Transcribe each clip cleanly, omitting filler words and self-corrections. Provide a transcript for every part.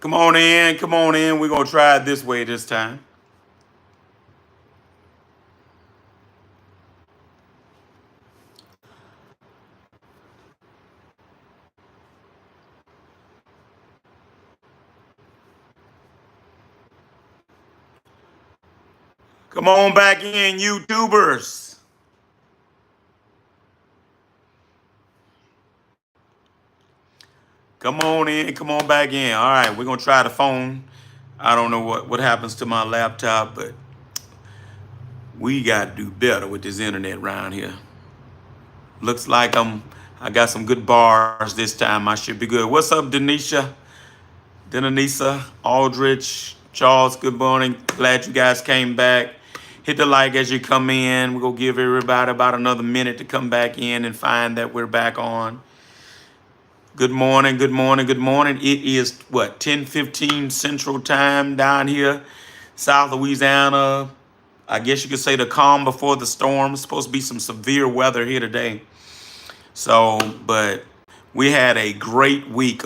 Come on in, come on in. We're gonna try it this way this time. Come on back in, YouTubers. Come on in, come on back in. All right, we're gonna try the phone. I don't know what happens to my laptop, but we gotta do better with this internet around here. Looks like I got some good bars this time. I should be good. What's up, Denisha? Denisa, Aldrich, Charles, good morning. Glad you guys came back. Hit the like as you come in. We're going to give everybody about another minute to come back in and find that we're back on. Good morning, good morning, good morning. It is, 10:15 Central Time down here, South Louisiana. I guess you could say the calm before the storm. It's supposed to be some severe weather here today. So, but we had a great week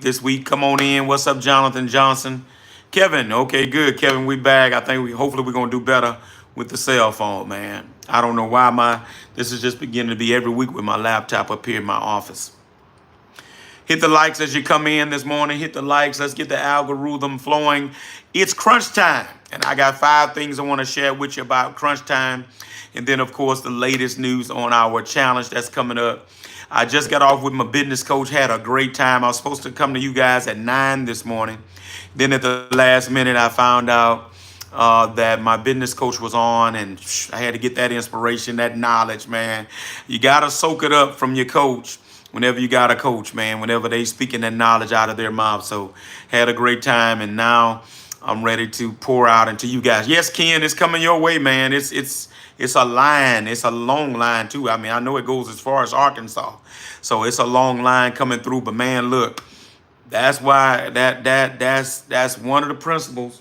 this week. Come on in. What's up, Jonathan Johnson? Kevin, okay, good. Kevin, we back. I think hopefully we're gonna do better with the cell phone, man. I don't know why this is just beginning to be every week with my laptop up here in my office. Hit the likes as you come in this morning. Hit the likes. Let's get the algorithm flowing. It's crunch time. And I got 5 things I want to share with you about crunch time. And then, of course, the latest news on our challenge that's coming up. I just got off with my business coach. Had a great time. I was supposed to come to you guys at 9 this morning. Then at the last minute, I found out that my business coach was on, and I had to get that inspiration, that knowledge, man. You got to soak it up from your coach whenever you got a coach, man, whenever they speaking that knowledge out of their mouth. So had a great time, and now I'm ready to pour out into you guys. Yes, Ken, it's coming your way, man. It's a line. It's a long line too. I mean, I know it goes as far as Arkansas. So it's a long line coming through, but man, look, that's why that's one of the principles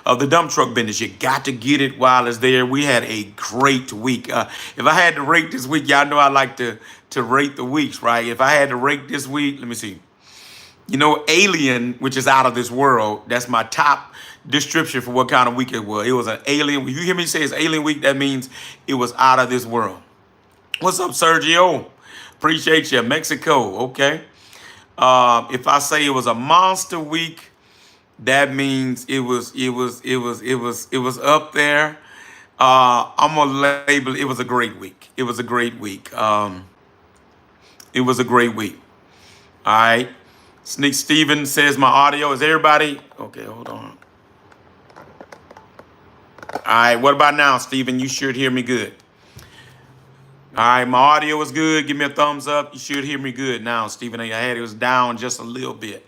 of the dump truck business. You got to get it while it's there. We had a great week. If I had to rate this week, y'all know I like to rate the weeks, right? If I had to rate this week, let me see. You know, Alien, which is out of this world, that's my top description for what kind of week it was. It was an alien. If you hear me say it's alien week, that means it was out of this world. What's up, Sergio? Appreciate you. Mexico, okay. If I say it was a monster week, that means it was up there. I'm gonna label it was a great week. It was a great week. It was a great week. All right. Sneak Steven says my audio is everybody. Okay, hold on. All right, what about now, Steven? You should hear me good. All right, my audio is good. Give me a thumbs up. You should hear me good now, Steven. I had it was down just a little bit.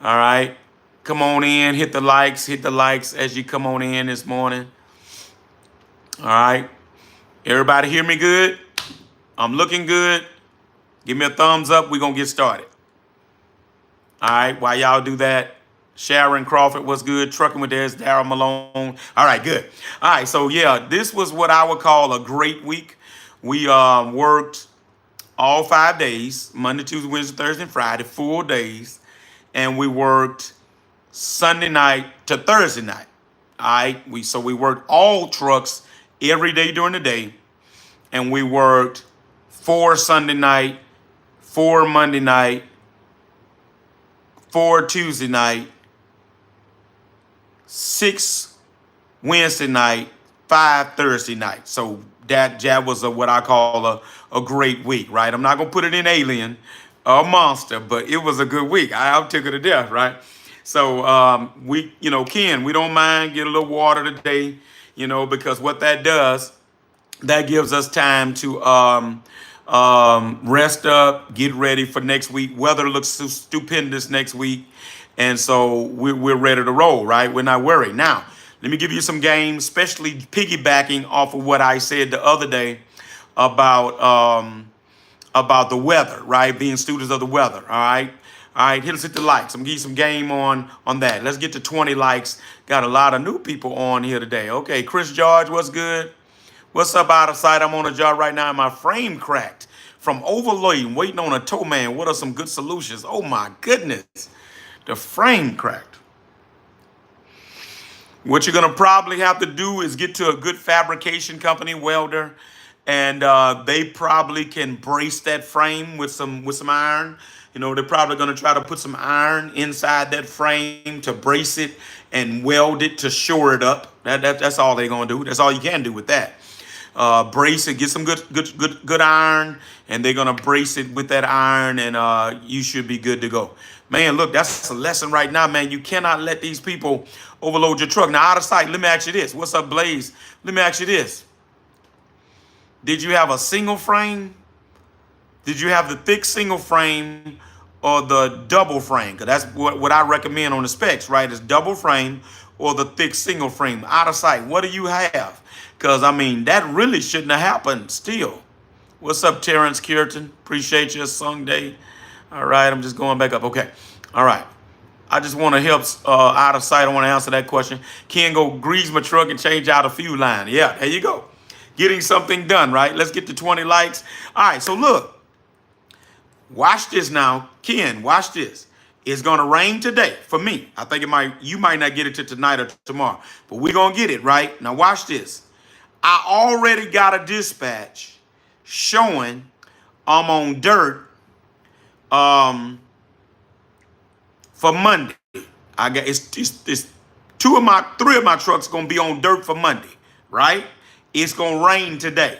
All right. Come on in, hit the likes as you come on in this morning. All right. Everybody hear me good? I'm looking good. Give me a thumbs up. We're going to get started. All right. While y'all do that, Sharon Crawford was good. Trucking with Des, Daryl Malone. All right, good. All right. So, yeah, this was what I would call a great week. We worked all 5 days, Monday, Tuesday, Wednesday, Thursday, and Friday, full days. And we worked Sunday night to Thursday night. All right. We worked all trucks every day during the day. And we worked 4 Sunday night, 4 Monday night, 4 Tuesday night, 6 Wednesday night, 5 Thursday night. So that was what I call a great week, right? I'm not gonna put it in alien or monster, but it was a good week. I took it to death, right? So Ken, we don't mind get a little water today, because what that does, that gives us time to rest up, get ready for next week. Weather looks stupendous next week. And so we're ready to roll, right? We're not worried. Now, let me give you some games, especially piggybacking off of what I said the other day about the weather, right? Being students of the weather, all right? All right, hit the likes. I'm gonna give you some game on that. Let's get to 20 likes. Got a lot of new people on here today. Okay, Chris George, what's good? What's up out of sight? I'm on a job right now and my frame cracked from overloading, waiting on a tow man. What are some good solutions? Oh my goodness. The frame cracked. What you're gonna probably have to do is get to a good fabrication company, welder, and they probably can brace that frame with some iron. You know, they're probably gonna try to put some iron inside that frame to brace it and weld it to shore it up. That's all they're gonna do. That's all you can do with that. Brace it, get some good iron, and they're gonna brace it with that iron, and you should be good to go. Man, look, that's a lesson right now, man. You cannot let these people overload your truck. Now, out of sight, let me ask you this. What's up, Blaze? Let me ask you this. Did you have a single frame? Did you have the thick single frame or the double frame? Because that's what I recommend on the specs, right? Is double frame or the thick single frame. Out of sight, what do you have? Because, I mean, that really shouldn't have happened still. What's up, Terrence Curtin? Appreciate your song day. All right, I'm just going back up. Okay. All right. I just want to help out of sight. I want to answer that question. Can go grease my truck and change out a fuel line. Yeah, there you go. Getting something done, right? Let's get to 20 likes. All right, so look. Watch this now. Ken, watch this. It's going to rain today for me. I think you might not get it till tonight or tomorrow, but we're going to get it, right? Now watch this. I already got a dispatch showing I'm on dirt for Monday. I got it's three of my trucks gonna be on dirt for Monday, right? It's gonna rain today.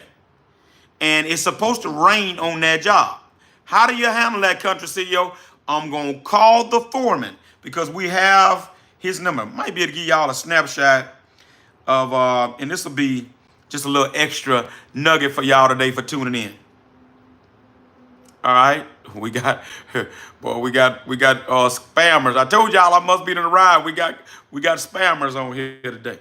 And it's supposed to rain on that job. How do you handle that, country CEO? I'm gonna call the foreman because we have his number. Might be able to give y'all a snapshot of and this will be just a little extra nugget for y'all today for tuning in. All right, we got spammers. I told y'all I must be in the ride. We got spammers on here today.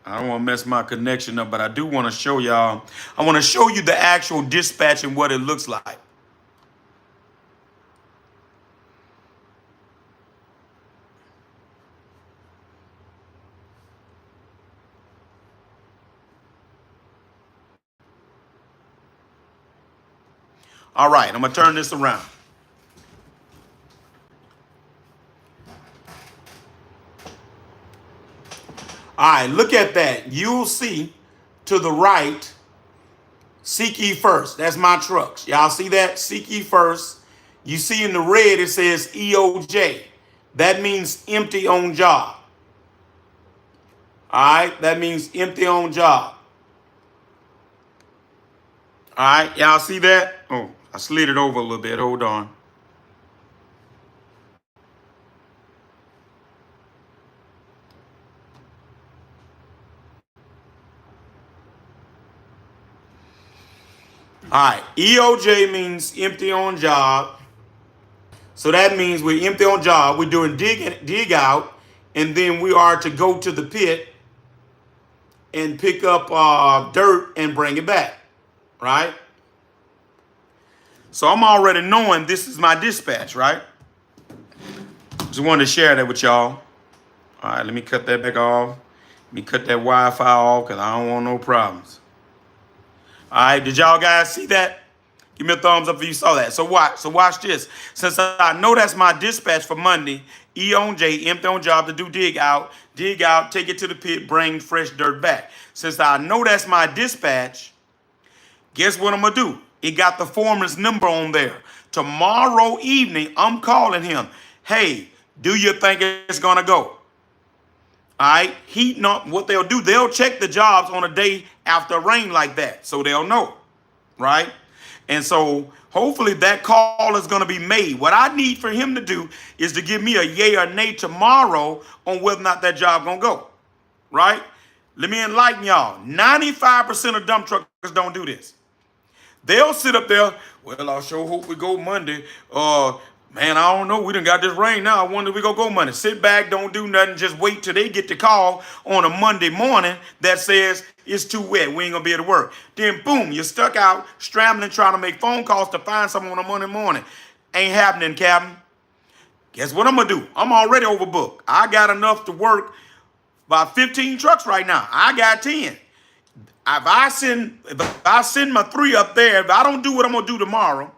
I don't want to mess my connection up, but I do want to show y'all. I want to show you the actual dispatch and what it looks like. All right, I'm going to turn this around. All right, look at that. You'll see to the right, Seek Ye First. That's my trucks. Y'all see that? Seek Ye First. You see in the red, it says EOJ. That means empty on job. All right, that means empty on job. All right, y'all see that? Oh, I slid it over a little bit. Hold on. All right, EOJ means empty on job. So that means we're empty on job. We're doing dig out, and then we are to go to the pit and pick up dirt and bring it back, right? So I'm already knowing this is my dispatch, right? Just wanted to share that with y'all. All right, let me cut that back off. Let me cut that Wi-Fi off because I don't want no problems. All right, did y'all guys see that? Give me a thumbs up if you saw that. So watch this. Since I know that's my dispatch for Monday, EOJ, empty on job to do dig out, take it to the pit, bring fresh dirt back. Since I know that's my dispatch, guess what I'm going to do? It got the foreman's number on there. Tomorrow evening, I'm calling him. Hey, do you think it's going to go? All right, heating up. What they'll do, they'll check the jobs on a day after rain like that, so they'll know, right? And so hopefully that call is going to be made. What I need for him to do is to give me a yay or nay tomorrow on whether or not that job going to go, right? Let me enlighten y'all. 95% of dump truckers don't do this. They'll sit up there, well, I sure hope we go Monday. Man, I don't know. We done got this rain now. I wonder if we gonna go Monday. Sit back, don't do nothing. Just wait till they get the call on a Monday morning that says it's too wet. We ain't gonna be able to work. Then boom, you're stuck out, scrambling, trying to make phone calls to find someone on a Monday morning. Ain't happening, Captain. Guess what I'm going to do? I'm already overbooked. I got enough to work about 15 trucks right now. I got 10. If I send my 3 up there, if I don't do what I'm going to do tomorrow,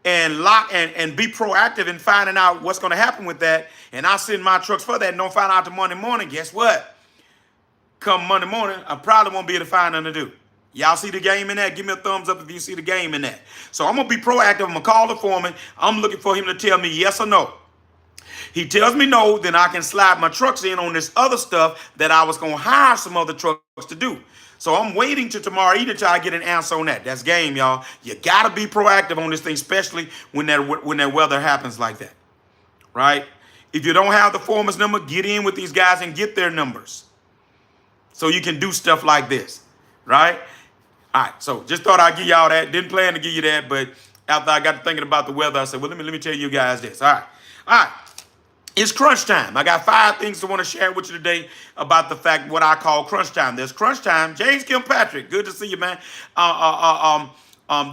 and lock and be proactive in finding out what's going to happen with that, and I send my trucks for that and don't find out till Monday morning, guess what? Come Monday morning, I probably won't be able to find nothing to do. Y'all see the game in that? Give me a thumbs up if you see the game in that. So I'm going to be proactive. I'm going to call the foreman. I'm looking for him to tell me yes or no. He tells me no, then I can slide my trucks in on this other stuff that I was going to hire some other trucks to do. So I'm waiting till tomorrow evening till I get an answer on that. That's game, y'all. You got to be proactive on this thing, especially when that weather happens like that, right? If you don't have the foreman's number, get in with these guys and get their numbers so you can do stuff like this, right? All right, so just thought I'd give y'all that. Didn't plan to give you that, but after I got to thinking about the weather, I said, well, let me tell you guys this. All right. It's crunch time. I got 5 things I want to share with you today about the fact what I call crunch time. There's crunch time. James Kilpatrick, good to see you, man.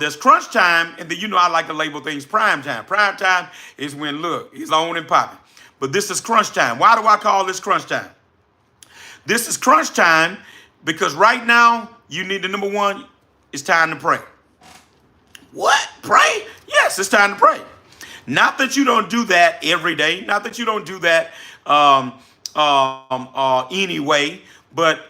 There's crunch time, and then I like to label things prime time. Prime time is when, look, he's on and popping. But this is crunch time. Why do I call this crunch time? This is crunch time because right now you need the number 1. It's time to pray. What? Pray? Yes, it's time to pray. Not that you don't do that every day. Not that you don't do that anyway. But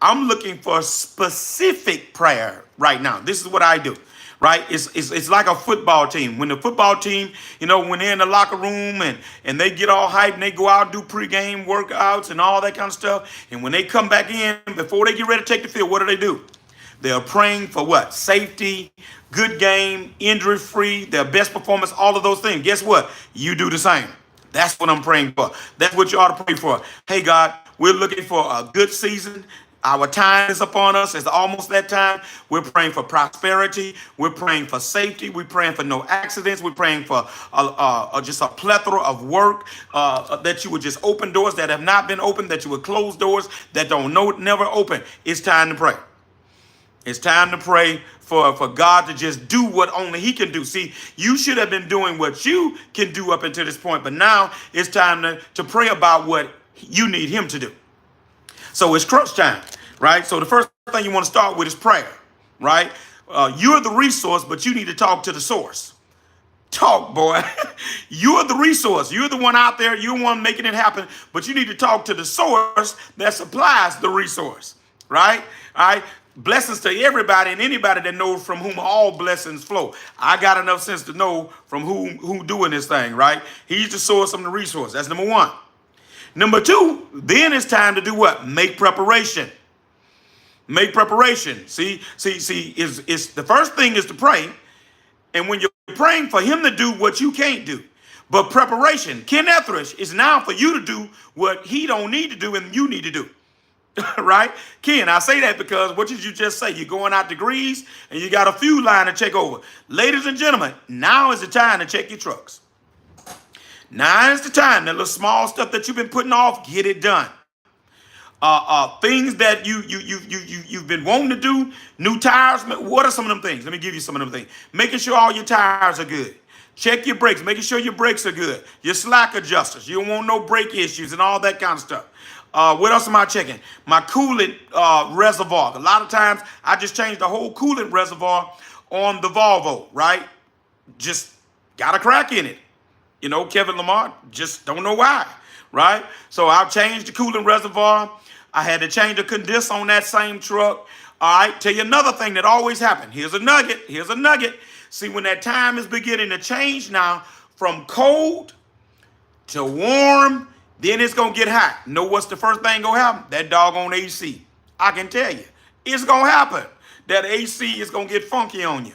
I'm looking for specific prayer right now. This is what I do, right? It's like a football team. When the football team, when they're in the locker room and they get all hyped and they go out and do pregame workouts and all that kind of stuff. And when they come back in, before they get ready to take the field, what do? They're praying for what? Safety, good game, injury-free, their best performance, all of those things. Guess what? You do the same. That's what I'm praying for. That's what you ought to pray for. Hey, God, we're looking for a good season. Our time is upon us. It's almost that time. We're praying for prosperity. We're praying for safety. We're praying for no accidents. We're praying for just a plethora of work, that you would just open doors that have not been opened, that you would close doors that never open. It's time to pray. It's time to pray for God to just do what only he can do. See, you should have been doing what you can do up until this point, but now it's time to pray about what you need him to do. So it's crunch time, right? So the first thing you want to start with is prayer, right? You're the resource, but you need to talk to the source. Talk, boy. You're the resource. You're the one out there. You're the one making it happen, but you need to talk to the source that supplies the resource, right? All right. Blessings to everybody and anybody that knows from whom all blessings flow. I got enough sense to know from who doing this thing, right? He's the source of the resource. That's number 1. Number 2, then it's time to do what? Make preparation. Make preparation. See, is the first thing is to pray. And when you're praying for him to do what you can't do. But preparation, Ken Etheridge, is now for you to do what he don't need to do and you need to do. Right? Ken, I say that because what did you just say? You're going out to Greece and you got a few line to check over. Ladies and gentlemen, now is the time to check your trucks. Now is the time. That little small stuff that you've been putting off, get it done. Things that you've been wanting to do, new tires. What are some of them things? Let me give you some of them things. Making sure all your tires are good. Check your brakes, making sure your brakes are good. Your slack adjusters. You don't want no brake issues and all that kind of stuff. What else am I checking? My coolant reservoir. A lot of times I just change the whole coolant reservoir on the Volvo, right? Just got a crack in it. Kevin Lamar, just don't know why, right? So I've changed the coolant reservoir. I had to change the condenser on that same truck. All right, tell you another thing that always happens. Here's a nugget. See, when that time is beginning to change now from cold to warm, then it's going to get hot. Know what's the first thing going to happen? That doggone AC. I can tell you. It's going to happen. That AC is going to get funky on you.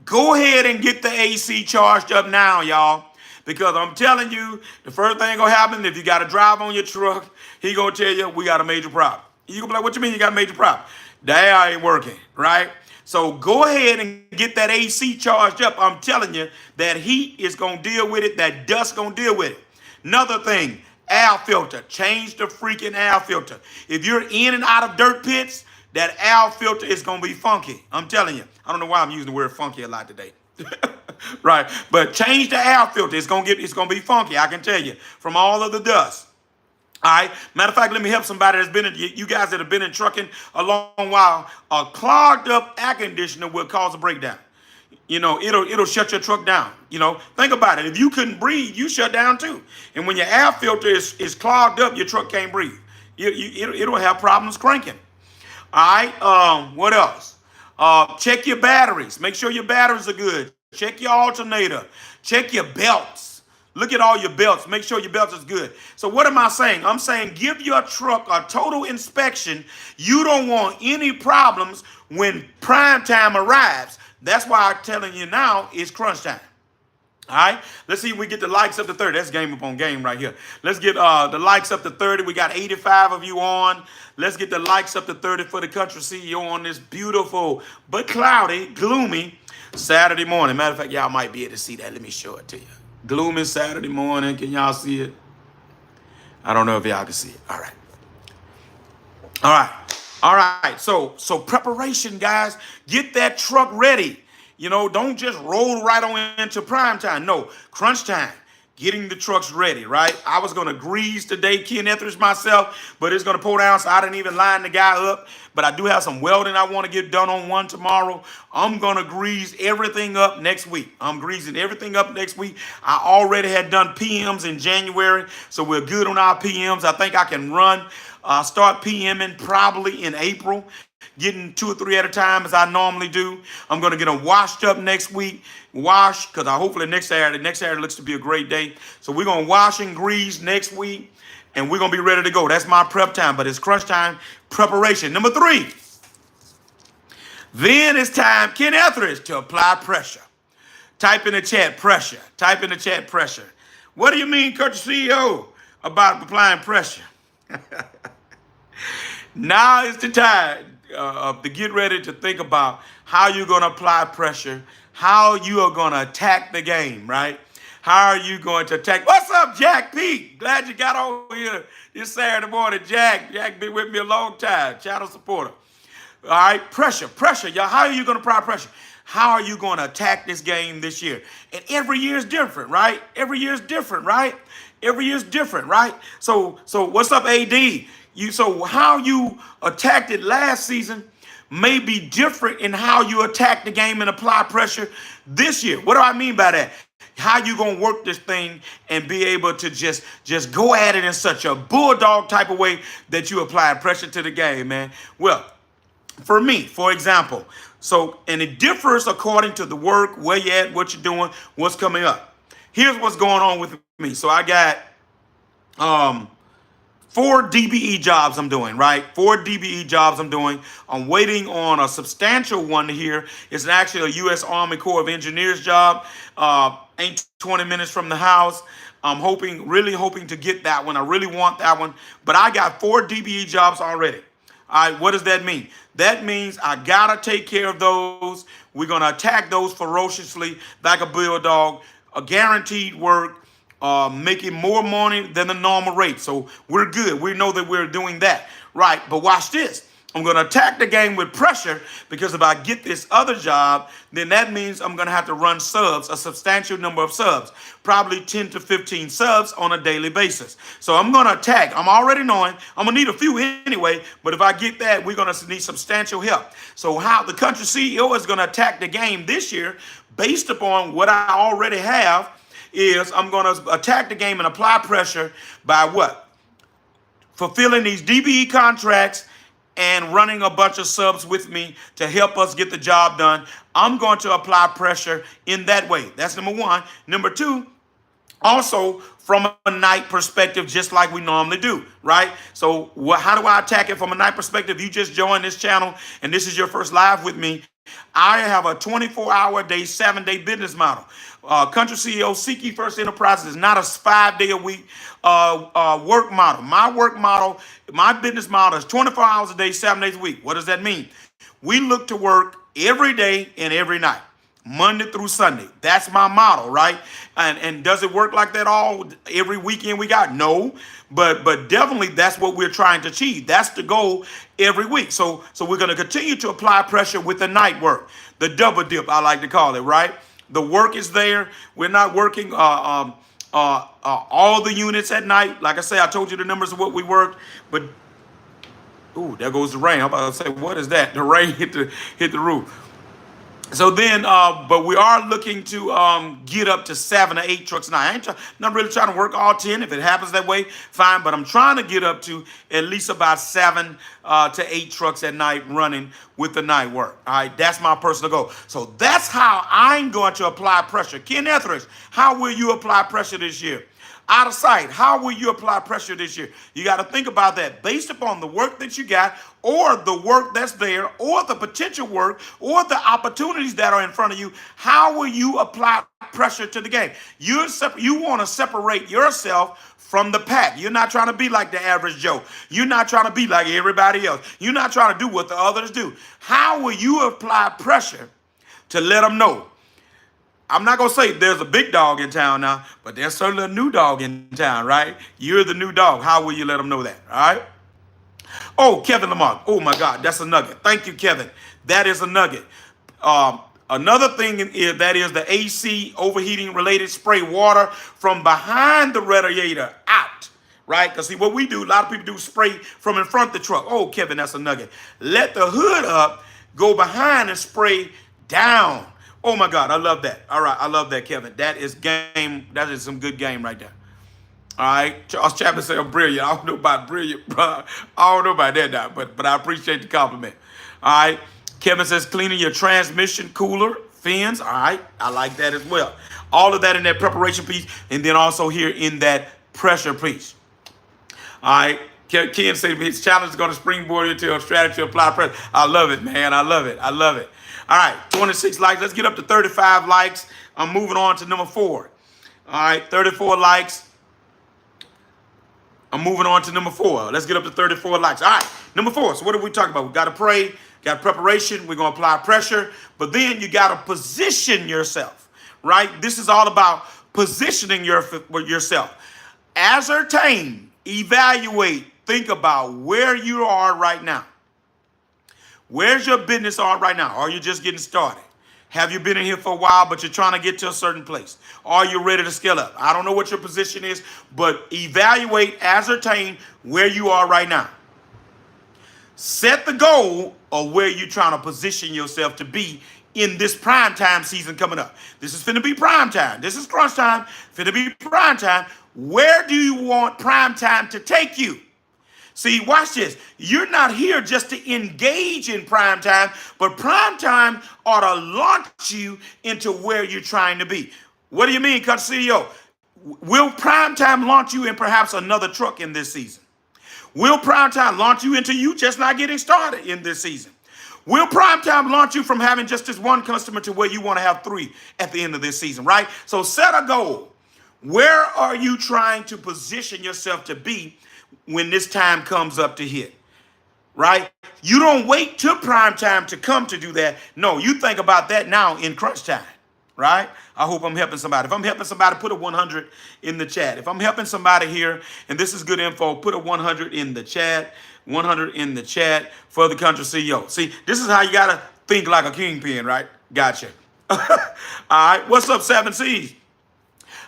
Go ahead and get the AC charged up now, y'all. Because I'm telling you, the first thing going to happen, if you got to drive on your truck, he going to tell you, we got a major problem. You going to be like, what you mean you got a major problem? The air ain't working, right? So go ahead and get that AC charged up. I'm telling you, that heat is going to deal with it. That dust going to deal with it. Another thing, air filter. Change the freaking air filter. If you're in and out of dirt pits, that air filter is going to be funky. I'm telling you. I don't know why I'm using the word funky a lot today. Right. But change the air filter. It's gonna be funky, I can tell you, from all of the dust. All right. Matter of fact, let me help somebody that's been in, you guys that have been in trucking a long while. A clogged up air conditioner will cause a breakdown. It'll shut your truck down. Think about it. If you couldn't breathe, you shut down too. And when your air filter is clogged up, your truck can't breathe. It'll have problems cranking. All right. What else? Check your batteries. Make sure your batteries are good. Check your alternator. Check your belts. Look at all your belts. Make sure your belts is good. So what am I saying? I'm saying give your truck a total inspection. You don't want any problems when prime time arrives. That's why I'm telling you now it's crunch time. All right, let's see if we get the likes up to 30. That's game upon game right here. Let's get the likes up to 30. We got 85 of you on. Let's get the likes up to 30 for the Country CEO on this beautiful but cloudy, gloomy Saturday morning. Matter of fact, y'all might be able to see that. Let me show it to you. Gloomy Saturday morning. Can y'all see it? I don't know if y'all can see it. All right. All right. All right. So preparation, guys. Get that truck ready. Don't just roll right on into prime time. No, crunch time. Getting the trucks ready, right? I was going to grease today, Ken Etheridge myself, but it's going to pull down, so I didn't even line the guy up. But I do have some welding I want to get done on one tomorrow. I'm going to grease everything up next week. I'm greasing everything up next week. I already had done PMs in January, so we're good on our PMs. I think I can start PMing probably in April, getting 2 or 3 at a time as I normally do. I'm going to get them washed up next week. Wash, because hopefully next Saturday looks to be a great day. So we're going to wash and grease next week, and we're going to be ready to go. That's my prep time, but it's crunch time preparation. Number 3, then it's time, Ken Etheridge, to apply pressure. Type in the chat, pressure. Type in the chat, pressure. What do you mean, Country CEO, about applying pressure? Now is the time to get ready to think about how you're going to apply pressure, how you are going to attack the game, right? How are you going to attack? What's up, Jack P? Glad you got over here this Saturday morning, Jack. Jack been with me a long time, channel supporter. All right, pressure, y'all. How are you going to apply pressure? How are you going to attack this game this year? And every year is different, right? Every year is different, right? Every year is different, right? So what's up, AD? So how you attacked it last season may be different in how you attack the game and apply pressure this year. What do I mean by that? How you gonna work this thing and be able to just go at it in such a bulldog type of way that you apply pressure to the game, man? Well, for me, for example, and it differs according to the work, where you at, what you're doing, what's coming up. Here's what's going on with me. So I got 4 DBE jobs I'm doing, right? 4 DBE jobs I'm doing. I'm waiting on a substantial one here. It's actually a U.S. Army Corps of Engineers job. Ain't 20 minutes from the house. I'm really hoping to get that one. I really want that one. But I got 4 DBE jobs already. All right, what does that mean? That means I got to take care of those. We're going to attack those ferociously like a bulldog. A guaranteed work. Making more money than the normal rate. So we're good. We know that we're doing that. Right. But watch this. I'm going to attack the game with pressure, because if I get this other job, then that means I'm going to have to run subs, a substantial number of subs, probably 10 to 15 subs on a daily basis. So I'm going to attack. I'm already knowing I'm going to need a few anyway, but if I get that, we're going to need substantial help. So how the Country CEO is going to attack the game this year, based upon what I already have, is I'm going to attack the game and apply pressure by what? Fulfilling these DBE contracts and running a bunch of subs with me to help us get the job done. I'm going to apply pressure in that way. That's number 1. Number 2, also from a night perspective, just like we normally do, right? So how do I attack it from a night perspective? You just joined this channel and this is your first live with me. I have a 24-hour day, 7-day business model. Country CEO, Seek Ye First Enterprises is not a 5-day-a-week work model. My business model is 24 hours a day, 7 days a week. What does that mean? We look to work every day and every night, Monday through Sunday. That's my model, right? And does it work like that every weekend we got? No, but definitely that's what we're trying to achieve. That's the goal every week. So we're going to continue to apply pressure with the night work, the double dip, I like to call it, right? The work is there. We're not working all the units at night. Like I say, I told you the numbers of what we worked, but ooh, there goes the rain. I'm about to say, what is that? The rain hit the roof. So then, but we are looking to get up to 7 or 8 trucks now. I ain't not really trying to work all 10. If it happens that way, fine. But I'm trying to get up to at least about 7 to 8 trucks at night running with the night work. All right, that's my personal goal. So that's how I'm going to apply pressure. Ken Etheridge, how will you apply pressure this year? Out of sight, how will you apply pressure this year? You got to think about that based upon the work that you got, or the work that's there, or the potential work, or the opportunities that are in front of you. How will you apply pressure to the game? You want to separate yourself from the pack. You're not trying to be like the average Joe. You're not trying to be like everybody else. You're not trying to do what the others do. How will you apply pressure to let them know? I'm not going to say there's a big dog in town now, but there's certainly a new dog in town, right? You're the new dog. How will you let them know that, all right? Oh, Kevin Lamar. Oh, my God, that's a nugget. Thank you, Kevin. That is a nugget. Another thing is that is the AC overheating related spray water from behind the radiator out, right? Because see, what we do, a lot of people do spray from in front of the truck. Oh, Kevin, that's a nugget. Let the hood up, go behind and spray down. Oh my God, I love that. All right, I love that, Kevin. That is game. That is some good game right there. All right, Charles Chapman said I'm brilliant. I don't know about brilliant, bro. I don't know about that now, but I appreciate the compliment. All right, Kevin says cleaning your transmission cooler fins. All right, I like that as well. All of that in that preparation piece, and then also here in that pressure piece. All right. Ken said his challenge is going to springboard into a strategy to apply pressure. I love it, man. I love it. I love it. All right, 26 likes. Let's get up to 35 likes. I'm moving on to number 4. All right, 34 likes. I'm moving on to number 4. Let's get up to 34 likes. All right, number 4. So what are we talking about? We got to pray, got preparation. We're going to apply pressure. But then you got to position yourself, right? This is all about positioning yourself. Ascertain, evaluate, think about where you are right now. Where's your business on right now? Are you just getting started? Have you been in here for a while, but you're trying to get to a certain place? Are you ready to scale up? I don't know what your position is, but evaluate, ascertain where you are right now. Set the goal of where you're trying to position yourself to be in this prime time season coming up. This is finna be prime time. This is crunch time. Finna be prime time. Where do you want prime time to take you? See, watch this. You're not here just to engage in prime time, but prime time ought to launch you into where you're trying to be. What do you mean, Country CEO? Will prime time launch you in perhaps another truck in this season? Will prime time launch you into you just not getting started in this season? Will prime time launch you from having just this one customer to where you want to have 3 at the end of this season, right? So set a goal. Where are you trying to position yourself to be when this time comes up to hit, right? You don't wait till prime time to come to do that. No, you think about that now in crunch time, right? I hope I'm helping somebody. If I'm helping somebody, put a 100 in the chat. If I'm helping somebody here, and this is good info, put a 100 in the chat, 100 in the chat for the Country CEO. See, this is how you got to think like a kingpin, right? Gotcha. All right, what's up, 7 C's?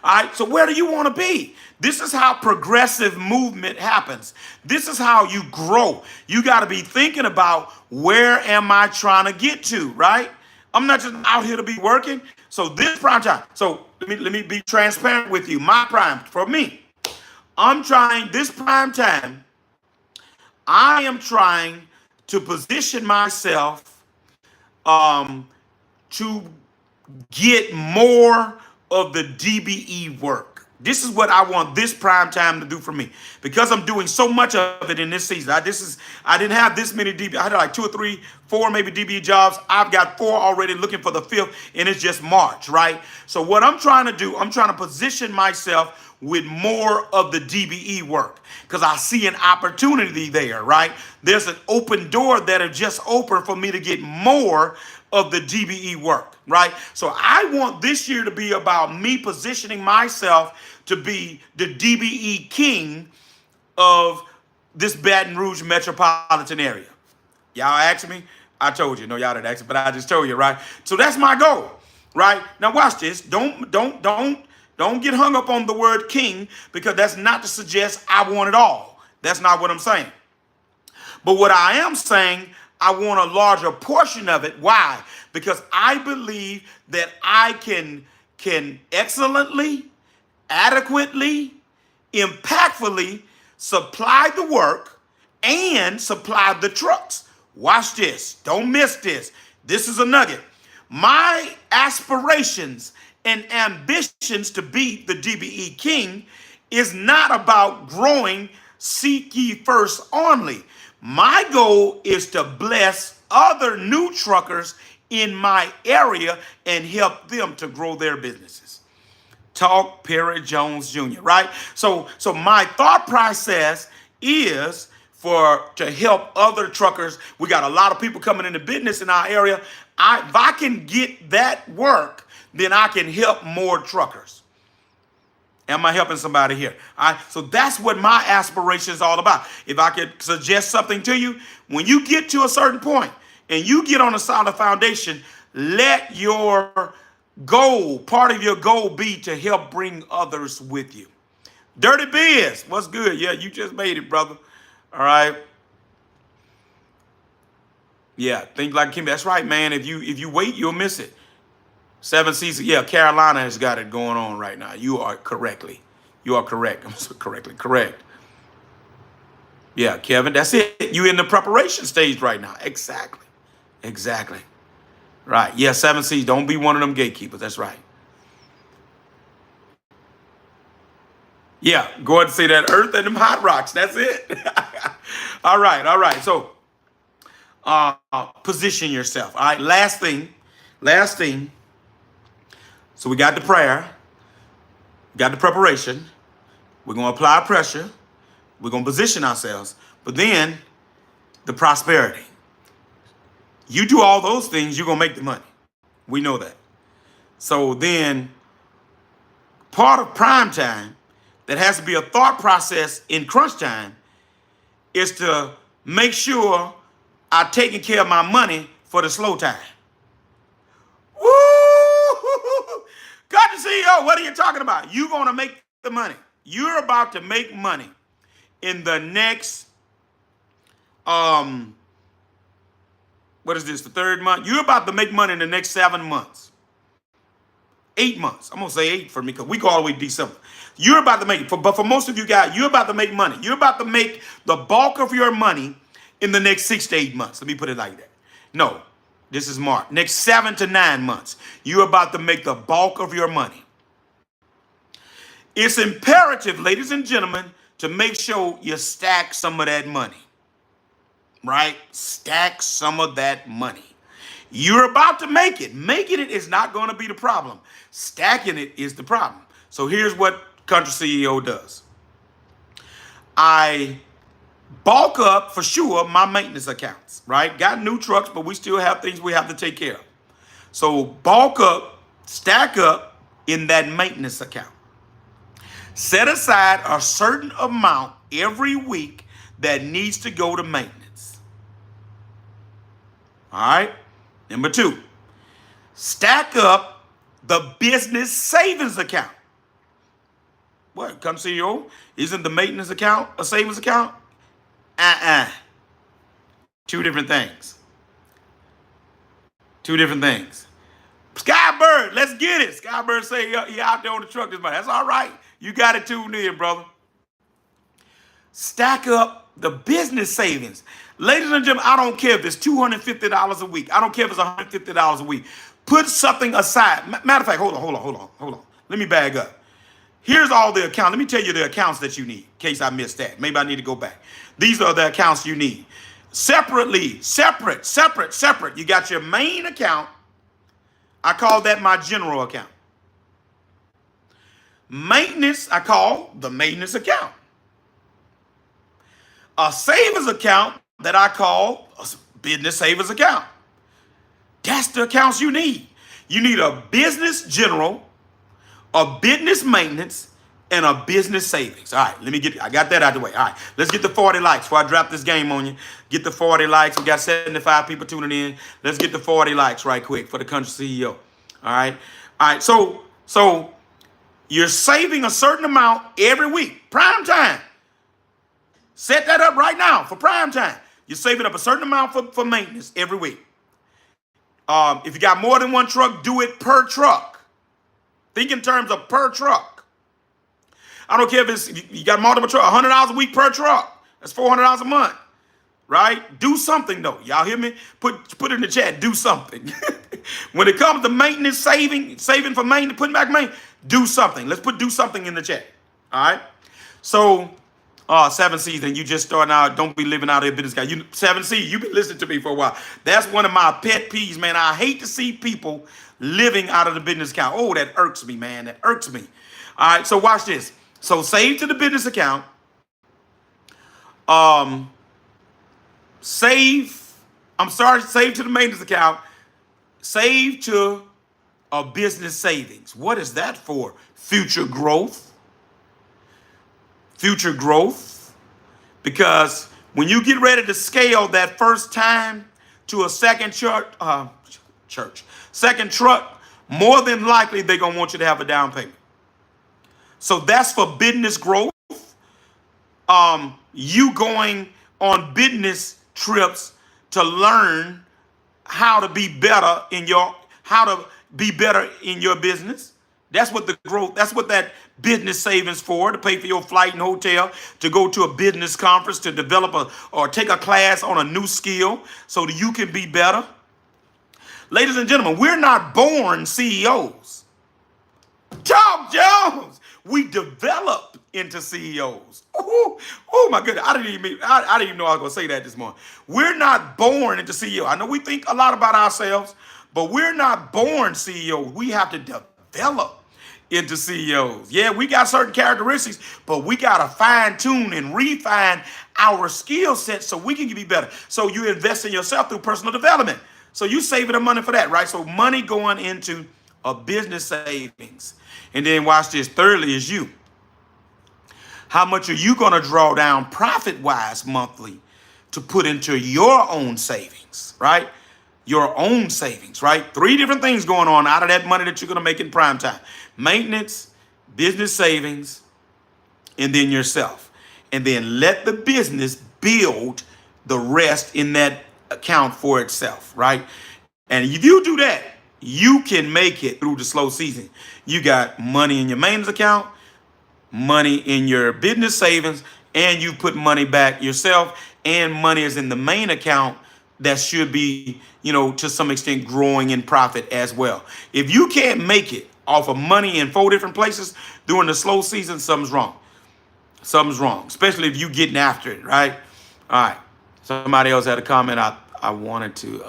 All right, so where do you want to be? This is how progressive movement happens. This is how you grow. You got to be thinking about where am I trying to get to, right? I'm not just out here to be working. So this prime time. So let me be transparent with you. My prime, for me, I'm trying this prime time. I am trying to position myself to get more of the DBE work. This is what I want this prime time to do for me, because I'm doing so much of it in this season. I didn't have this many DBE. I had like 2 or 3, 4 maybe DBE jobs. I've got 4 already, looking for the 5th, and it's just March, right? So what I'm trying to do, I'm trying to position myself with more of the DBE work, because I see an opportunity there, right? There's an open door that have just opened for me to get more of the DBE work, right? So I want this year to be about me positioning myself to be the DBE king of this Baton Rouge metropolitan area. Y'all asked me? I told you. No, y'all didn't ask me, but I just told you, right? So that's my goal. right? Now watch this. Don't get hung up on the word king, because that's not to suggest I want it all. That's not what I'm saying. But what I am saying, I want a larger portion of it. Why? Because I believe that I can excellently, adequately, impactfully supply the work and supply the trucks. Watch this. Don't miss this. This is a nugget. My aspirations and ambitions to be the DBE king is not about growing seek ye first only. My goal is to bless other new truckers in my area and help them to grow their businesses. Talk Perry Jones Jr., right? So my thought process is to help other truckers. We got a lot of people coming into business in our area. If I can get that work, then I can help more truckers. Am I helping somebody here? So that's what my aspiration is all about. If I could suggest something to you, when you get to a certain point and you get on a solid foundation, let your goal, part of your goal, be to help bring others with you. Dirty Biz, what's good? Yeah, you just made it, brother. All right. Yeah, think like Kim. That's right, man. If you wait, you'll miss it. 7 seasons. Yeah, Carolina has got it going on right now. You are correct. I'm so correct. Yeah, Kevin, that's it. You in the preparation stage right now. Exactly. Right. Yeah, 7 C's. Don't be one of them gatekeepers. That's right. Yeah, go ahead and say that earth and them hot rocks. That's it. All right. So position yourself. All right. Last thing. So we got the prayer, got the preparation. We're going to apply pressure. We're going to position ourselves. But then the prosperity. You do all those things, you're going to make the money. We know that. So then part of prime time that has to be a thought process in crunch time is to make sure I'm taking care of my money for the slow time. Woo! Got the CEO, what are you talking about? You're going to make the money. You're about to make money in the next, what is this, the third month? You're about to make money in the next 7 months. 8 months. I'm going to say 8 for me because we go all the way to December. You're about to make it. But for most of you guys, you're about to make money. You're about to make the bulk of your money in the next 6 to 8 months. Let me put it like that. No. This is March. Next 7 to 9 months, you're about to make the bulk of your money. It's imperative, ladies and gentlemen, to make sure you stack some of that money. Right? Stack some of that money. You're about to make it. Making it is not going to be the problem. Stacking it is the problem. So here's what Country CEO does. I bulk up, for sure, my maintenance accounts, right? Got new trucks, but we still have things we have to take care of. So bulk up, stack up in that maintenance account. Set aside a certain amount every week that needs to go to maintenance. All right? Number 2, stack up the business savings account. What, come CEO? Isn't the maintenance account a savings account? Two different things. Skybird, let's get it. Skybird say he out there on the truck this month. That's all right. You got it tuned in, brother. Stack up the business savings. Ladies and gentlemen, I don't care if it's $250 a week. I don't care if it's $150 a week. Put something aside. Matter of fact, hold on. Let me bag up. Here's all the accounts. Let me tell you the accounts that you need, in case I missed that. Maybe I need to go back. These are the accounts you need. Separately, separate. You got your main account. I call that my general account. Maintenance, I call the maintenance account. A savings account that I call a business savings account. That's the accounts you need. You need a business general, a business maintenance, and a business savings. All right, I got that out of the way. All right, let's get the 40 likes before I drop this game on you. Get the 40 likes. We got 75 people tuning in. Let's get the 40 likes right quick for the Country CEO. All right. All right. So you're saving a certain amount every week. Prime time. Set that up right now for prime time. You're saving up a certain amount for maintenance every week. If you got more than one truck, do it per truck. Think in terms of per truck. I don't care if you got multiple trucks, $100 a week per truck. That's $400 a month, right? Do something though. Y'all hear me? Put it in the chat. Do something. When it comes to maintenance, saving for maintenance, putting back maintenance, do something. Let's do something in the chat. All right. So, 7C's, and you just starting out. Don't be living out of your business, guy. 7C, you've been listening to me for a while. That's one of my pet peeves, man. I hate to see people living out of the business account. Oh, that irks me, man. That irks me. All right. So watch this. So save to the business account. Save to the maintenance account. Save to a business savings. What is that for? Future growth. Future growth. Because when you get ready to scale that first time to a second second truck, more than likely they're going to want you to have a down payment. So that's for business growth. You going on business trips to learn how to be better in your business. That's what the growth, that's what that business savings for, to pay for your flight and hotel, to go to a business conference, to develop or take a class on a new skill so that you can be better. Ladies and gentlemen, we're not born CEOs. Tom Jones, we develop into CEOs. Oh my goodness. I didn't even know I was going to say that this morning. We're not born into CEO. I know we think a lot about ourselves, but we're not born CEOs. We have to develop into CEOs. Yeah, we got certain characteristics, but we got to fine tune and refine our skill set so we can be better. So you invest in yourself through personal development. So you saving the money for that, right? So money going into a business savings. And then watch this. Thirdly is you. How much are you going to draw down profit-wise monthly to put into your own savings, right? Your own savings, right? 3 different things going on out of that money that you're going to make in prime time. Maintenance, business savings, and then yourself. And then let the business build the rest in that account for itself, right? And if you do that, you can make it through the slow season. You got money in your maintenance account, money in your business savings, and you put money back yourself, and money is in the main account that should be, to some extent growing in profit as well. If you can't make it off of money in 4 different places during the slow season, something's wrong. Something's wrong, especially if you getting after it, right? All right. Somebody else had a comment. I wanted to